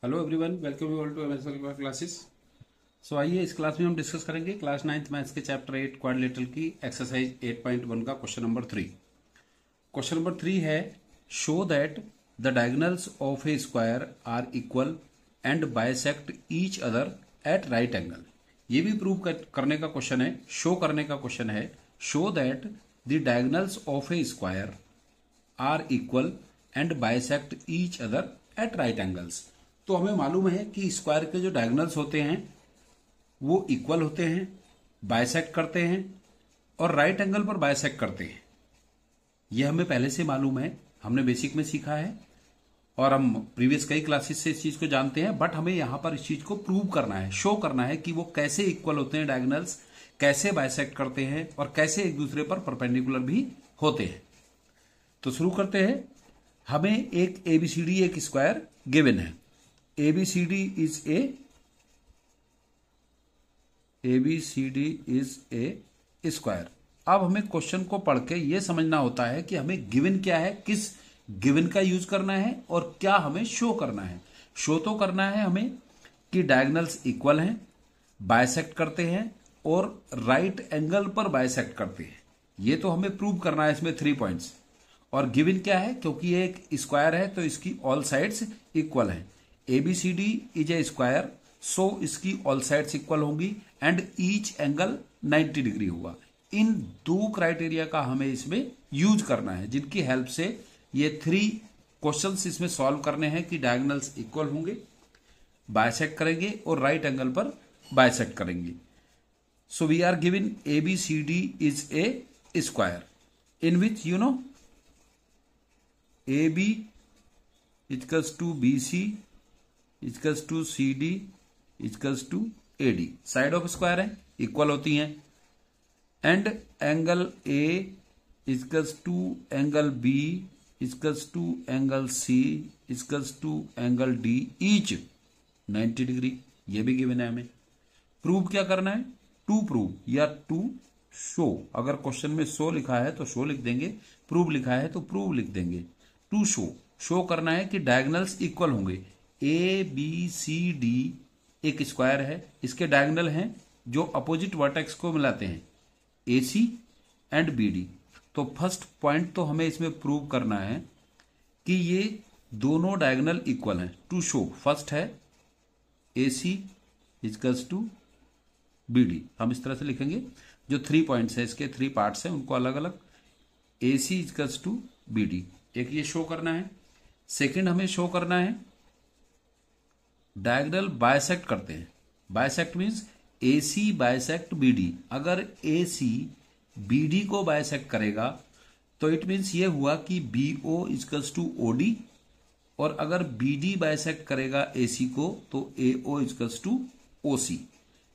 Hello everyone, welcome you all to MSL classes. So आइए इस class में हम डिस्कस करेंगे क्लास 9th मैथ्स के चैप्टर 8 क्वाड्रिलेटरल की एक्सरसाइज 8.1 का क्वेश्चन नंबर 3। क्वेश्चन नंबर 3 है show that the diagonals of a square are equal and bisect each other at right angle. ये भी प्रूव करने का क्वेश्चन है, शो करने का क्वेश्चन है। Show that the diagonals of a square are equal and bisect each other at right angles. तो हमें मालूम है कि स्क्वायर के जो डायगोनल्स होते हैं वो इक्वल होते हैं, बाइसेक्ट करते हैं और राइट एंगल पर बाइसेक्ट करते हैं। यह हमें पहले से मालूम है, हमने बेसिक में सीखा है और हम प्रीवियस कई क्लासेस से इस चीज को जानते हैं। बट हमें यहां पर इस चीज को प्रूव करना है, शो करना है कि वो कैसे इक्वल होते हैं डायगोनल्स, कैसे बाइसेक्ट करते हैं और कैसे एक दूसरे पर परपेंडिकुलर भी होते हैं। तो शुरू करते हैं। हमें एक एबीसीडी एक स्क्वायर गिवन है। ABCD is a square. अब हमें क्वेश्चन को पढ़ के यह समझना होता है कि हमें गिवन क्या है, किस गिवन का यूज करना है और क्या हमें शो करना है। शो तो करना है हमें कि डायगोनल्स इक्वल हैं, बाइसेक्ट करते हैं और राइट एंगल पर बाइसेक्ट करते हैं। ये तो हमें प्रूव करना है इसमें 3 पॉइंट्स। और गिवन क्या है, क्योंकि ये एक स्क्वायर है तो इसकी ऑल साइड्स इक्वल हैं। ABCD इज ए स्क्वायर, सो इसकी ऑल साइड्स इक्वल होंगी एंड ईच एंगल 90 डिग्री होगा। इन दो क्राइटेरिया का हमें इसमें यूज करना है, जिनकी हेल्प से ये 3 क्वेश्चंस इसमें सॉल्व करने हैं कि डायगोनल्स इक्वल होंगे, बाइसेक्ट करेंगे और राइट एंगल पर बाइसेक्ट करेंगे। So we are given ABCD is a square in which you know AB equals to BC equals to CD equals to AD। Side of square है, equal होती हैं। And angle A equals to angle B equals to angle C equals to angle D each 90 degree. ये भी given है। हमें prove क्या करना है, टू प्रूव या टू शो। अगर क्वेश्चन में शो लिखा है तो शो लिख देंगे, प्रूव लिखा है तो प्रूव लिख देंगे। टू शो करना है कि डायगोनल्स इक्वल होंगे। ABCD एक स्क्वायर है, इसके डायगोनल हैं जो अपोजिट वर्टेक्स को मिलाते हैं, AC एंड BD। तो फर्स्ट पॉइंट तो हमें इसमें प्रूव करना है कि ये दोनों डायगोनल इक्वल हैं। टू शो फर्स्ट है AC इक्वल्स टू BD। हम इस तरह से लिखेंगे, जो 3 पॉइंट्स है इसके 3 पार्ट्स हैं उनको अलग अलग। AC इक्वल्स टू BD, एक ये शो करना है। सेकंड हमें शो करना है डायगोनल बाइसेक्ट करते हैं। Bisect means AC bisect BD। अगर AC BD को बाइसेक्ट करेगा तो इट मींस ये हुआ कि BO इक्वल्स टू OD, और अगर BD बाइसेक्ट करेगा AC को तो AO equals to OC।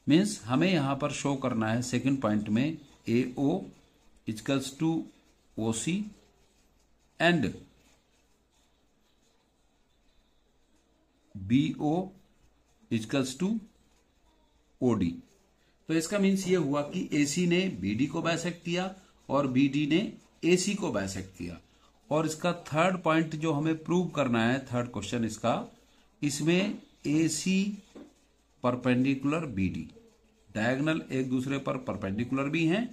Means हमें यहां पर शो करना है सेकंड पॉइंट में AO equals to OC and BO equals to OD। तो इसका मीन्स ये हुआ कि AC ने BD को बाइसेक्ट किया और BD ने AC को बाइसेक्ट किया। और इसका थर्ड पॉइंट जो हमें प्रूव करना है, थर्ड क्वेश्चन इसका, इसमें AC परपेंडिकुलर BD, डायगोनल एक दूसरे पर परपेंडिकुलर भी हैं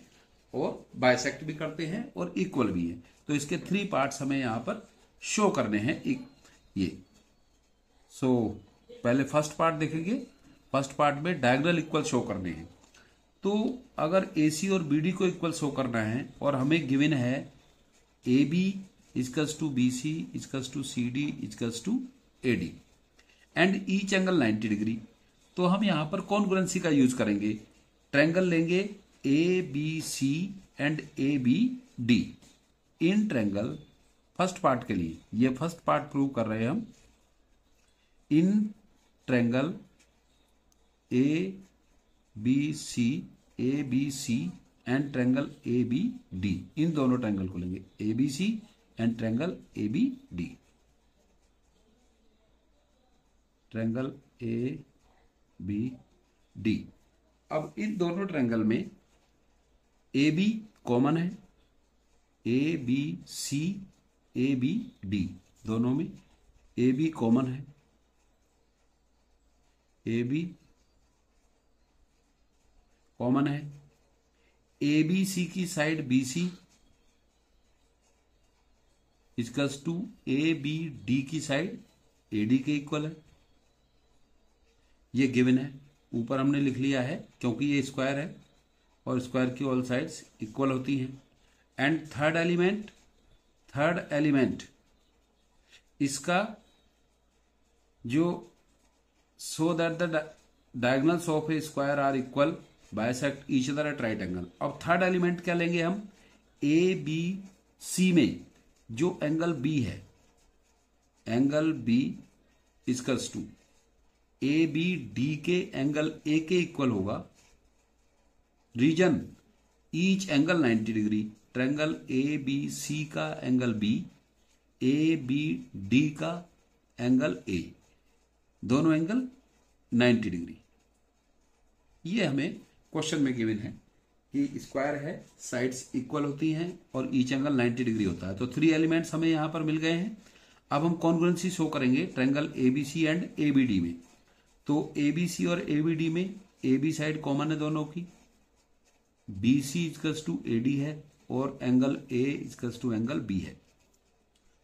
और बाइसेक्ट भी करते हैं और इक्वल भी हैं। तो इसके 3 पार्ट्स हमें यहां पर शो करने हैं। ये पहले फर्स्ट पार्ट देखेंगे। फर्स्ट पार्ट में डायगोनल इक्वल शो करने हैं। तो अगर AC और BD को इक्वल शो करना है और हमें गिवन है AB equals to BC equals to CD equals to AD and each angle 90 degree, तो हम यहां पर कॉन्ग्रुएंसी का यूज करेंगे। ट्रायंगल लेंगे ABC and ABD। In triangle first part के लिए, ये फर्स्ट पार्ट प्रूव कर रहे हैं हम। In triangle ABC and triangle ABD, इन दोनों ट्रायंगल को लेंगे ABC and triangle ABD। Triangle ABD। अब इन दोनों ट्रायंगल में AB कॉमन है, ABC ABD दोनों में AB कॉमन है। ए बी कॉमन है, ए बी सी की side B C equals to A B D की साइड ए डी के इक्वल है। ये गिवन है, ऊपर हमने लिख लिया है क्योंकि ये स्क्वायर है और स्क्वायर की ऑल साइड्स इक्वल होती हैं। एंड थर्ड एलिमेंट इसका जो so that the diagonals of a square are equal bisect each other at right angle. अब थर्ड एलिमेंट क्या लेंगे हम, ए बी सी में जो एंगल बी है, angle B equals to A B D के एंगल ए के equal होगा। Reason each angle 90 degree, triangle A B C का angle B, A B D का एंगल ए, दोनों एंगल 90 डिग्री। ये हमें क्वेश्चन में गिवन है कि स्क्वायर है, साइड्स इक्वल होती हैं और ईच एंगल 90 डिग्री होता है। तो 3 एलिमेंट्स हमें यहां पर मिल गए हैं। अब हम कॉन्ग्रुएंसी शो करेंगे ट्रायंगल एबीसी एंड एबीडी में। तो एबीसी और एबीडी में ए बी साइड कॉमन है दोनों की, B C equals to A D है और angle A equals to angle B है।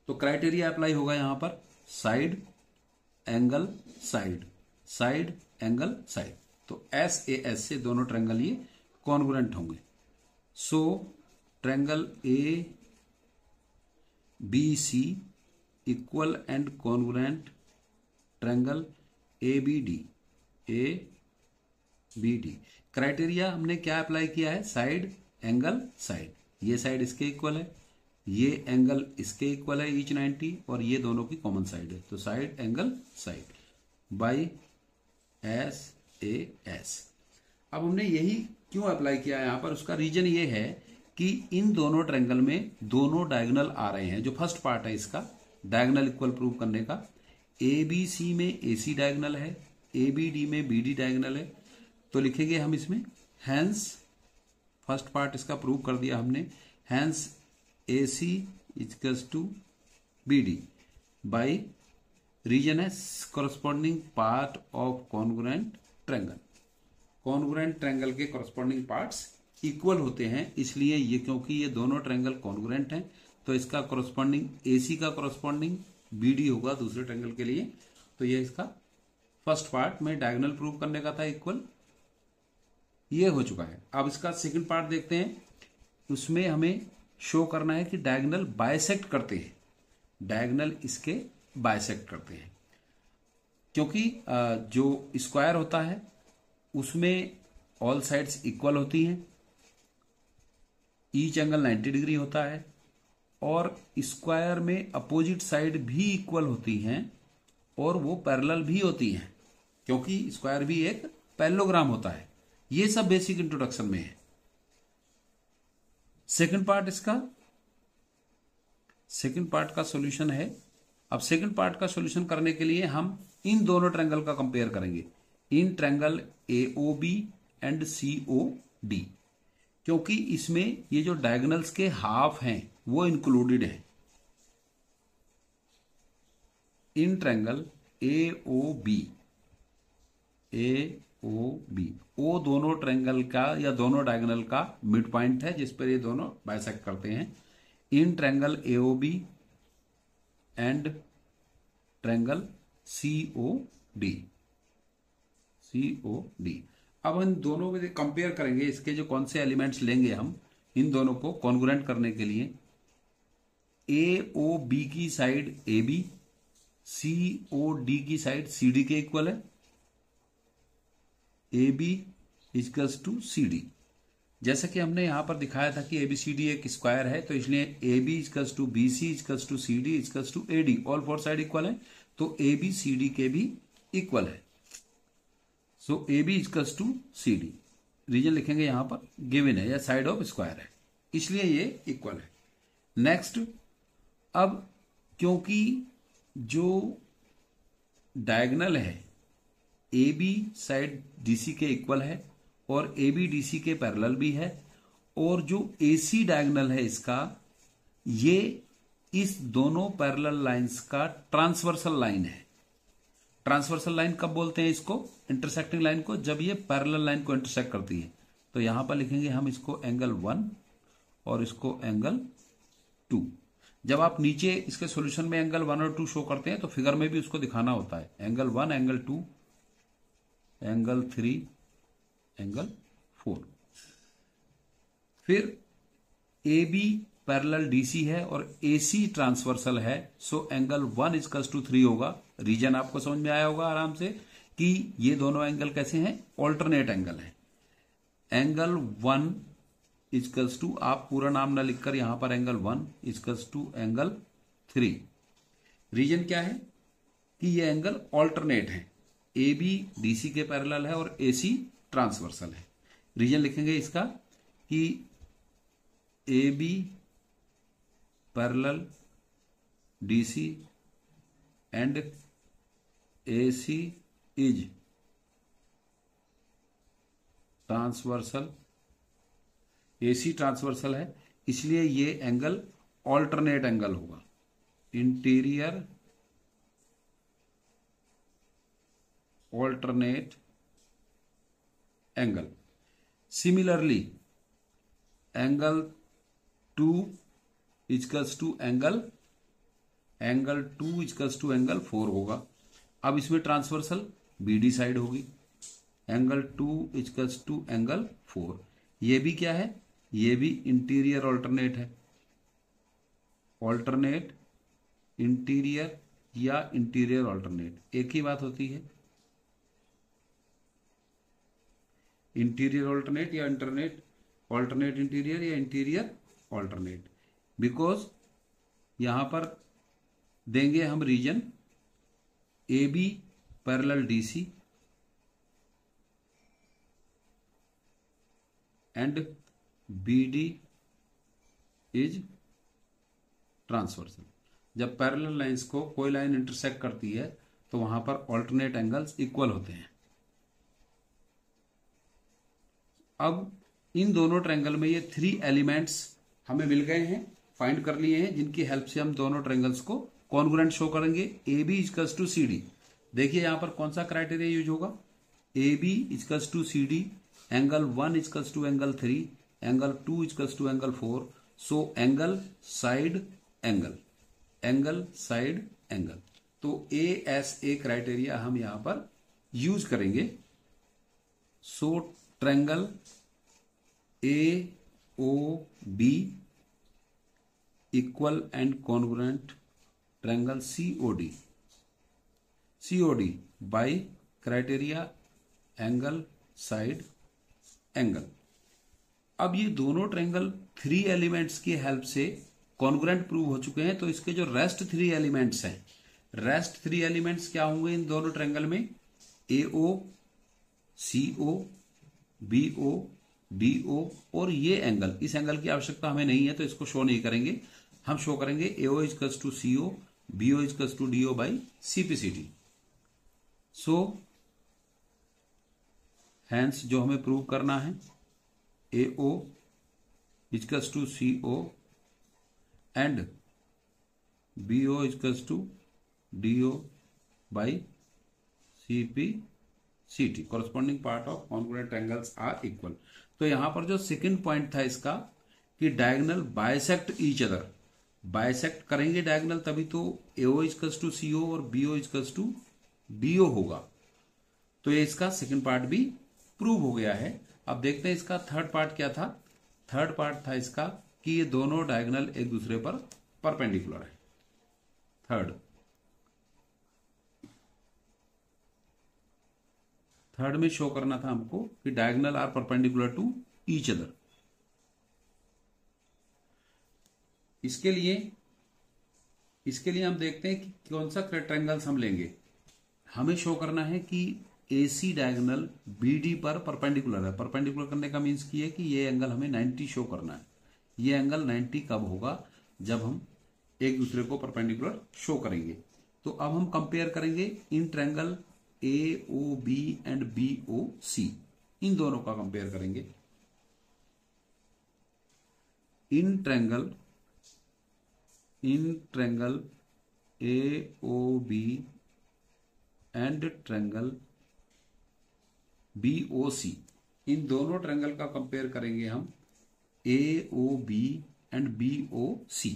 तो क्राइटेरिया अप्लाई होगा यहां पर side angle side, side angle side. तो एस ए एस से दोनों ट्रायंगल ये कॉन्ग्रुएंट होंगे। So triangle A B C equal and congruent triangle A B D. Criteria हमने क्या अप्लाई किया है, साइड एंगल साइड। ये साइड इसके इक्वल है, ये एंगल इसके इक्वल है ईच 90, और ये दोनों की कॉमन साइड है। तो side angle side by S A S. अब हमने यही क्यों अप्लाई किया है यहां पर, उसका रीजन ये है कि इन दोनों ट्रायंगल में दोनों डायगोनल आ रहे हैं। जो फर्स्ट पार्ट है इसका डायगोनल इक्वल प्रूव करने का, ए बी सी में ए सी डायगोनल है, ए बी डी में बी डी डायगोनल है। तो लिखेंगे हम इसमें हैंस, फर्स्ट पार्ट इसका प्रूव कर दिया हमने, hence A C equals to B D by reason है corresponding part of congruent triangle. Congruent triangle के कॉरस्पॉन्डिंग पार्ट्स इक्वल होते हैं, इसलिए ये क्योंकि ये दोनों ट्रायंगल कॉन्ग्रुएंट हैं तो इसका कॉरस्पॉन्डिंग एसी का कॉरस्पॉन्डिंग बीडी होगा दूसरे ट्रायंगल के लिए। तो ये इसका फर्स्ट पार्ट में डायगोनल प्रूव करने का था इक्वल, ये हो चुका है। अब इसका सेकंड पार्ट देखते हैं। उसमें हमें शो करना है कि डायगोनल बाइसेक्ट करते हैं, डायगोनल इसके बाइसेक्ट करते हैं। क्योंकि जो स्क्वायर होता है उसमें ऑल साइड्स इक्वल होती हैं, ईच एंगल 90 डिग्री होता है, और स्क्वायर में अपोजिट साइड भी इक्वल होती हैं और वो पैरेलल भी होती हैं, क्योंकि स्क्वायर भी एक पैरेललोग्राम होता है। ये सब बेसिक इंट्रोडक्शन में है। सेकंड पार्ट इसका, सेकंड पार्ट का सॉल्यूशन है। अब सेकंड पार्ट का सॉल्यूशन करने के लिए हम इन दोनों ट्रायंगल का कंपेयर करेंगे, इन ट्रायंगल एओबी एंड सीओडी, क्योंकि इसमें ये जो डायगोनल्स के हाफ हैं वो इंक्लूडेड है। इन ट्रायंगल एओबी, ओ दोनों ट्रायंगल का या दोनों डायगोनल का मिड पॉइंट है जिस पर ये दोनों बाइसेक्ट करते हैं। In triangle AOB and triangle COD. अब इन दोनों में कंपेयर करेंगे, इसके जो कौन से एलिमेंट्स लेंगे हम इन दोनों को कॉन्ग्रुएंट करने के लिए। ए ओ बी की side A B, C O D की साइड सी डी के इक्वल है, A B equals to C D. जैसा कि हमने यहां पर दिखाया था कि एबीसीडी एक स्क्वायर है, तो इसलिए A B equals to B C equals to C D equals to A D, all four side equal है, तो ए बी सी डी के भी इक्वल है। So A B equals to C D, reason लिखेंगे यहां पर गिवन है या साइड ऑफ स्क्वायर है, इसलिए ये इक्वल है। नेक्स्ट, अब क्योंकि जो डायगोनल है ए बी साइड डीसी के इक्वल है और ए बी डीसी के पैरेलल भी है, और जो एसी डायगोनल है इसका, ये इस दोनों पैरेलल लाइंस का ट्रांसवर्सल लाइन है। ट्रांसवर्सल लाइन कब बोलते हैं इसको, इंटरसेक्टिंग लाइन को, जब ये पैरेलल लाइन को इंटरसेक्ट करती है। तो यहां पर लिखेंगे हम इसको एंगल 1 और इसको एंगल 2। जब आप नीचे इसके सॉल्यूशन में एंगल 1 और 2 शो करते हैं तो फिगर में भी उसको दिखाना होता है, एंगल 1, एंगल 2, एंगल 3, एंगल 4। फिर ए बी पैरेलल डीसी है और एसी ट्रांसवर्सल है, सो एंगल 1 इजकल्स टू 3 होगा। रीजन आपको समझ में आया होगा आराम से कि ये दोनों एंगल कैसे हैं, ऑल्टरनेट एंगल है। एंगल 1 इजकल्स टू, आप पूरा नाम ना लिखकर यहां पर angle 1 equals to angle 3। Reason क्या है कि ये एंगल ऑल्टरनेट है, ए बी डीसी के पैरेलल है और एसी ट्रांसवर्सल है। रीजन लिखेंगे इसका कि A B parallel DC and AC is transversal, AC transversal है इसलिए ये एंगल ऑल्टरनेट एंगल होगा, interior alternate angle. Similarly angle 2 equals to angle 2 equals to angle 4 होगा। अब इसमें ट्रांसवर्सल बीडी साइड होगी, एंगल 2 इजकल्स टू एंगल 4। ये भी क्या है, ये भी इंटीरियर ऑल्टरनेट है, ऑल्टरनेट इंटीरियर या इंटीरियर ऑल्टरनेट एक ही बात होती है, इंटीरियर ऑल्टरनेट या इंटरनेट ऑल्टरनेट इंटीरियर या इंटीरियर ऑल्टरनेट। बिकॉज यहां पर देंगे हम reason A B parallel DC and B D is transversal. जब पैरेलल लाइंस को कोई लाइन इंटरसेक्ट करती है तो वहां पर ऑल्टरनेट एंगल्स इक्वल होते हैं। अब इन दोनों ट्रायंगल में ये 3 एलिमेंट्स हमें मिल गए हैं, फाइंड कर लिए हैं, जिनकी हेल्प से हम दोनों ट्रायंगल्स को कॉन्ग्रुएंट शो करेंगे। A B equals to C D, देखिए यहां पर कौन सा क्राइटेरिया यूज होगा, A B equals to C D, angle 1 equals to angle 3, angle 2 equals to angle 4। So angle side angle, angle side angle. तो A S A criteria हम यहां पर यूज करेंगे। So triangle A O B equal and congruent triangle COD, COD by criteria angle side angle. अब ये दोनों triangle 3 elements की help से कॉन्ग्रुएंट प्रूव हो चुके हैं, तो इसके जो रेस्ट 3 एलिमेंट्स हैं, रेस्ट 3 एलिमेंट्स क्या होंगे इन दोनों ट्रायंगल में, ए ओ सी O B O D O. और ये एंगल, इस एंगल की आवश्यकता हमें नहीं है तो इसको शो नहीं करेंगे, हम शो करेंगे AO equals to CO, BO equals to DO by CPCT. So hence जो हमें प्रूव करना है, AO equals to CO and BO equals to DO by CPCT, corresponding part of congruent angles are equal. तो यहां पर जो second point था इसका कि diagonal bisect each other, bisect करेंगे डायगोनल तभी तो एओ इजकल्स टू सीओ और बीओ इजकल्स टू डीओ होगा। तो ये इसका सेकंड पार्ट भी प्रूव हो गया है। अब देखते हैं इसका थर्ड पार्ट क्या था। थर्ड पार्ट था इसका कि ये दोनों डायगोनल एक दूसरे पर परपेंडिकुलर है। थर्ड में शो करना था हमको कि diagonal are perpendicular to each other. इसके लिए हम देखते हैं कि कौन सा ट्रायंगल्स हम लेंगे। हमें शो करना है कि एसी डायगोनल बीडी पर परपेंडिकुलर है। परपेंडिकुलर करने का मीन्स की है कि ये एंगल हमें 90 शो करना है। ये एंगल 90 कब होगा, जब हम एक दूसरे को परपेंडिकुलर शो करेंगे। तो अब हम कंपेयर करेंगे इन triangle A O B and B O C, इन दोनों का कंपेयर करेंगे। इन triangle A O B and triangle BOC, इन दोनों ट्रायंगल का कंपेयर करेंगे हम AOB एंड BOC।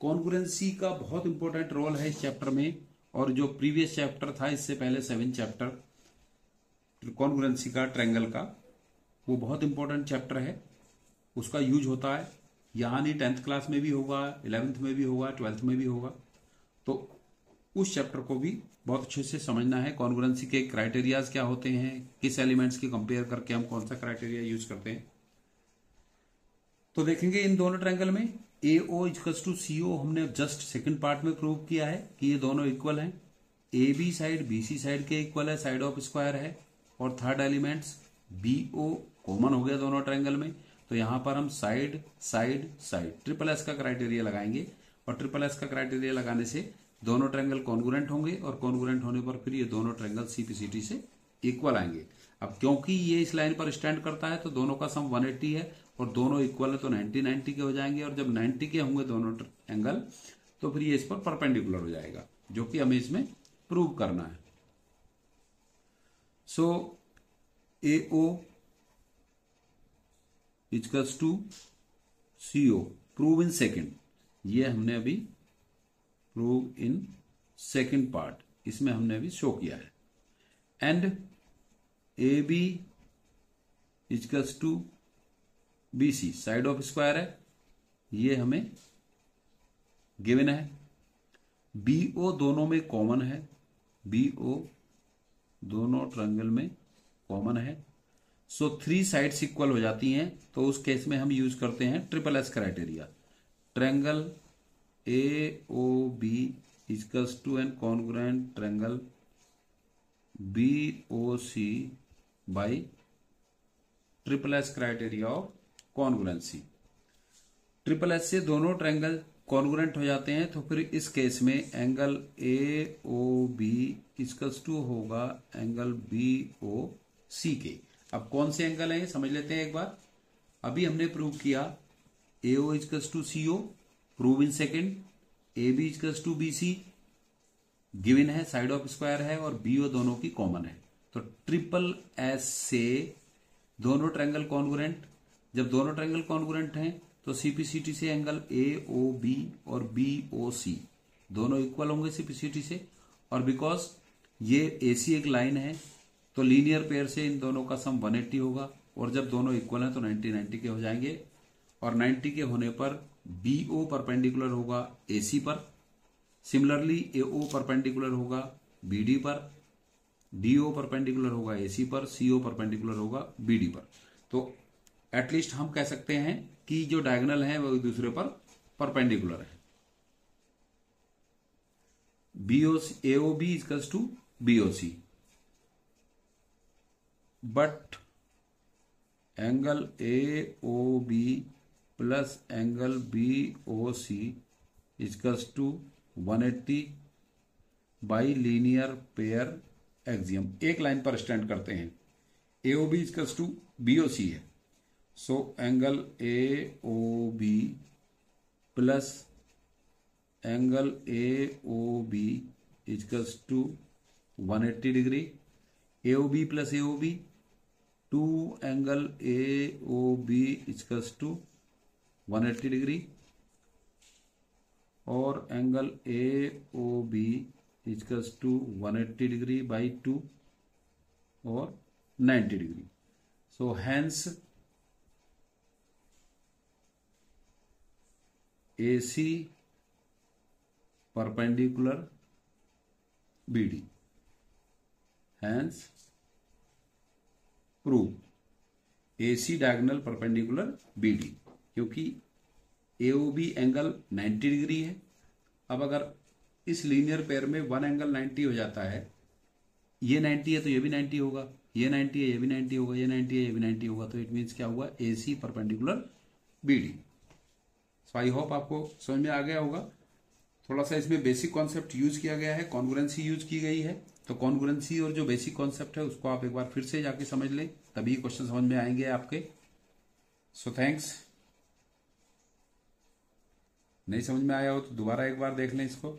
कॉन्ग्रुएंसी का बहुत इंपॉर्टेंट रोल है इस चैप्टर में, और जो प्रीवियस चैप्टर था इससे पहले 7 चैप्टर कॉन्ग्रुएंसी का ट्रायंगल का, वो बहुत इंपॉर्टेंट चैप्टर है, उसका यूज होता है। यहाँ नहीं 10th क्लास में भी होगा, 11th में भी होगा, 12th में भी होगा, तो उस चैप्टर को भी बहुत अच्छे से समझना है। कॉन्ग्रुएंसी के क्राइटेरियाज क्या होते हैं, किस एलिमेंट्स की कंपेयर करके हम कौन सा क्राइटेरिया यूज करते हैं, तो देखेंगे इन दोनों ट्रायंगल में AO इक्वल्स टू CO हमने जस्ट सेकंड पार्ट में प्रूव किया है कि ये दोनों इक्वल हैं। AB साइड BC साइड के इक्वल है, साइड ऑफ स्क्वायर है, और थर्ड एलिमेंट्स BO कॉमन हो गया दोनों ट्रायंगल में, तो यहां पर हम साइड साइड साइड SSS का क्राइटेरिया लगाएंगे, और SSS का क्राइटेरिया लगाने से दोनों ट्रायंगल कॉन्ग्रुएंट होंगे, और कॉन्ग्रुएंट होने पर फिर ये दोनों ट्रायंगल CPCT से इक्वल आएंगे। अब क्योंकि ये इस लाइन पर स्टैंड करता है तो दोनों का सम 180 है, और दोनों इक्वल है तो 90 के हो जाएंगे, और जब 90 के होंगे दोनों एंगल तो फिर ये इस पर परपेंडिकुलर हो जाएगा, जो कि हमें इसमें प्रूव करना है। So AO equals to CO prove in second, ये हमने अभी प्रूव इन सेकेंड पार्ट, इसमें हमने अभी शो किया है। And AB equals to BC side of square है, ये हमें गिवन है। BO दोनों में कॉमन है, BO दोनों ट्रायंगल में कॉमन है, सो 3 साइड्स इक्वल हो जाती हैं, तो उस केस में हम यूज करते हैं SSS criteria. Triangle AOB equals to an congruent triangle BOC by SSS criteria of congruency. SSS से दोनों ट्रायंगल कॉन्ग्रुएंट हो जाते हैं, तो फिर इस केस में एंगल AOB इक्वल्स टू होगा एंगल BOC के। अब कौन से एंगल हैं समझ लेते हैं एक बार। अभी हमने प्रूव किया AO equals to CO, prove in second. AB equals to BC given है, साइड ऑफ स्क्वायर है, और BO दोनों की कॉमन है, तो SSS से दोनों ट्रायंगल कॉन्ग्रुएंट। जब दोनों ट्रायंगल कॉन्ग्रुएंट हैं तो CPCT से एंगल AOB और BOC दोनों इक्वल होंगे CPCT से, और बिकॉज ये AC एक लाइन है तो लीनियर पेयर से इन दोनों का सम 180 होगा, और जब दोनों इक्वल हैं तो 90 के हो जाएंगे, और 90 के होने पर BO परपेंडिकुलर होगा AC पर, सिमिलरली AO परपेंडिकुलर होगा BD पर, DO परपेंडिकुलर होगा AC पर, CO परपेंडिकुलर होगा BD पर। तो एटलीस्ट हम कह सकते हैं कि जो डायगोनल है वो एक दूसरे पर परपेंडिकुलर है। AOB equals to BOC, but angle AOB plus angle BOC equals to 180 by linear pair axiom. एक लाइन पर स्टैंड करते हैं, AOB इक्वल्स टू BOC है, so angle AOB plus angle AOB equals to 180 degree, AOB plus AOB 2 angle AOB equals to 180 degree, और angle AOB equals to 180 degree by 2 और 90 degree. So hence AC perpendicular BD, hence prove AC diagonal perpendicular BD, क्योंकि AOB angle 90 degree है। अब अगर इस linear pair में one angle 90 हो जाता है, ये 90 है तो ये भी 90 होगा, ये 90 है ये भी 90 होगा, ये 90 है ये भी 90 होगा, तो इट मीन्स क्या हुआ AC perpendicular BD। So I hope आपको समझ में आ गया होगा। थोड़ा सा इसमें बेसिक कॉन्सेप्ट यूज किया गया है, कॉन्ग्रुएंसी यूज की गई है, तो कॉन्ग्रुएंसी और जो बेसिक कॉन्सेप्ट है उसको आप एक बार फिर से जाके समझ लें, तभी क्वेश्चन समझ में आएंगे आपके। So thanks. नहीं समझ में आया हो तो दोबारा एक बार देख लें इसको।